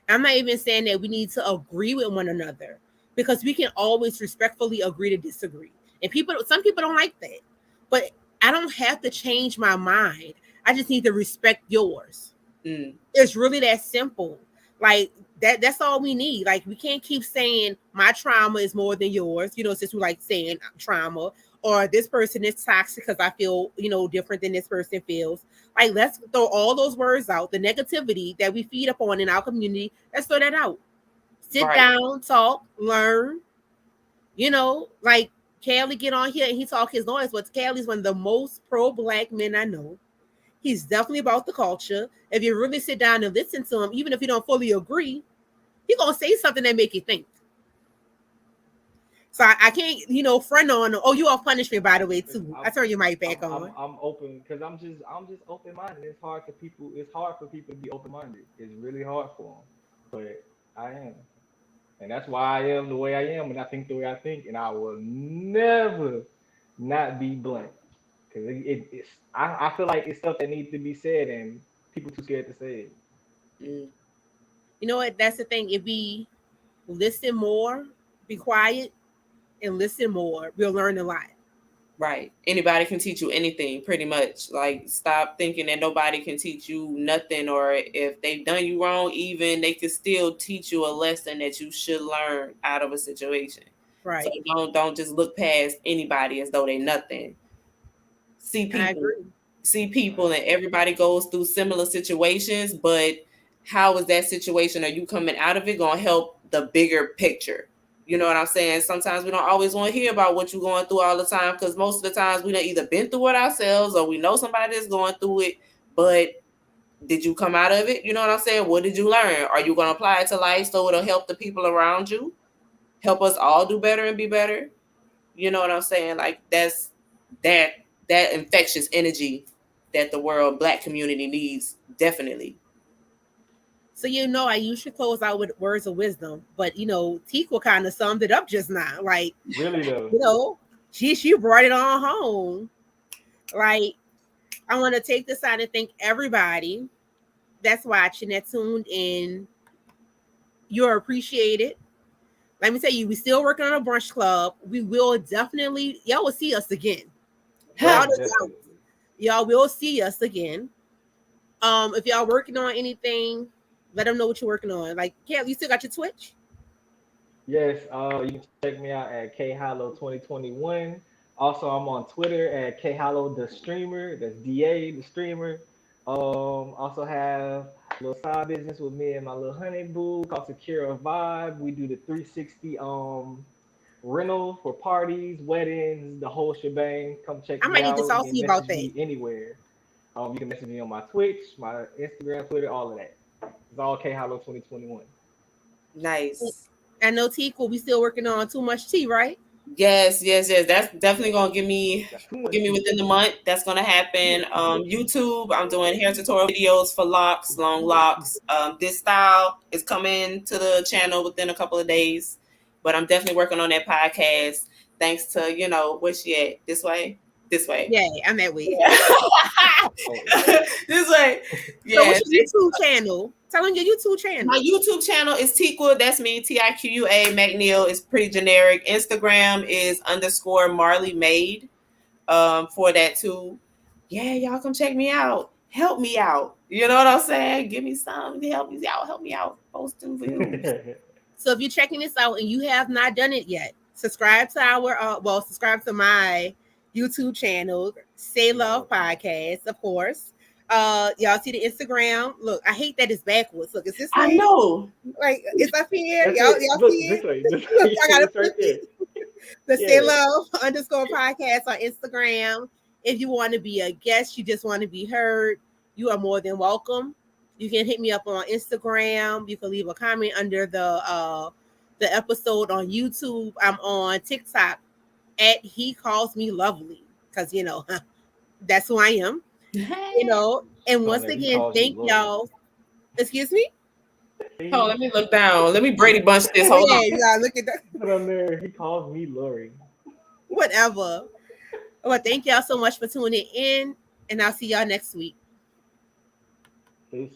I'm not even saying that we need to agree with one another, because we can always respectfully agree to disagree. And some people don't like that. But I don't have to change my mind. I just need to respect yours. It's really that simple. Like that's all we need. Like, we can't keep saying my trauma is more than yours, you know, since we like saying trauma, or this person is toxic because I feel, you know, different than this person feels. Like, let's throw all those words out. The negativity that we feed upon in our community, let's throw that out. Sit down, talk, learn. You know, like Kelly get on here and he talk his noise, but Kelly's one of the most pro-black men I know. He's definitely about the culture. If you really sit down and listen to him, even if you don't fully agree, he's gonna say something that make you think. So I can't, front on. Oh, you off punishment, by the way, too. I turn your mic back on. I'm open because I'm just open minded. It's hard for people to be open minded. It's really hard for them, but I am, and that's why I am the way I am, and I think the way I think, and I will never not be blunt because I feel like it's stuff that needs to be said, and people too scared to say it. You know what? That's the thing. If we listen more, be quiet, and listen more, we'll learn a lot. Right. Anybody can teach you anything, pretty much. Like, stop thinking that nobody can teach you nothing, or if they've done you wrong, even they can still teach you a lesson that you should learn out of a situation. Right. So don't just look past anybody as though they nothing. See people, and everybody goes through similar situations, but how is that situation? Are you coming out of it going to help the bigger picture? You know what I'm saying? Sometimes we don't always want to hear about what you're going through all the time, because most of the times we done either been through it ourselves or we know somebody that's going through it. But did you come out of it? You know what I'm saying? What did you learn? Are you going to apply it to life so it'll help the people around you? Help us all do better and be better? You know what I'm saying? Like, that's that infectious energy that the world Black community needs, definitely. So, I usually close out with words of wisdom, but, Tikwa kind of summed it up just now. Like, really though, she brought it on home. Like, I want to take this out and thank everybody that's watching, that tuned in. You're appreciated. Let me tell you, we're still working on a brunch club. We will definitely, y'all will see us again. Y'all will see us again. If y'all working on anything, let them know what you're working on. Like, Kel, you still got your Twitch? Yes, you can check me out at KHollow2021. Also, I'm on Twitter at KHollow the streamer. That's DA the streamer. Also have a little side business with me and my little honey boo called Secure Vibe. We do the 360 rental for parties, weddings, the whole shebang. Come check me out. I might need to talk to you about that. Anywhere. You can message me on my Twitch, my Instagram, Twitter, all of that. It's all KHollow2021. Nice. I know Tikwa, we still working on Too Much Tea, right? Yes. That's definitely gonna give me within the month. That's gonna happen. YouTube, I'm doing hair tutorial videos for locks, long locks. This style is coming to the channel within a couple of days, but I'm definitely working on that podcast. Thanks to where's she at? This way. Yeah, I'm that way. This way. Yeah. So what's your YouTube channel? Tell them your YouTube channel. My YouTube channel is Tikwa. That's me. TIQUA. McNeil is pretty generic. Instagram is _Marley Made. For that too. Yeah, y'all come check me out. Help me out. You know what I'm saying? Give me some. Help me out. Help me out. Post them views. So if you're checking this out and you have not done it yet, subscribe to subscribe to my YouTube channel, Say Love Podcast, of course. Y'all see the Instagram? Look, I hate that it's backwards. Look, is this I know. Like, it's up here. Y'all see it? Look, I gotta put it. The Say Love _podcast on Instagram. If you want to be a guest, you just want to be heard, you are more than welcome. You can hit me up on Instagram. You can leave a comment under the episode on YouTube. I'm on TikTok at He Calls Me Lovely, because that's who I am. And once again, thank y'all. Excuse me? Oh, let me look down. Let me Brady Bunch this. Hold on. Yeah, look at that. Put on there. He calls me Lori. Whatever. Well, thank y'all so much for tuning in, and I'll see y'all next week. Peace.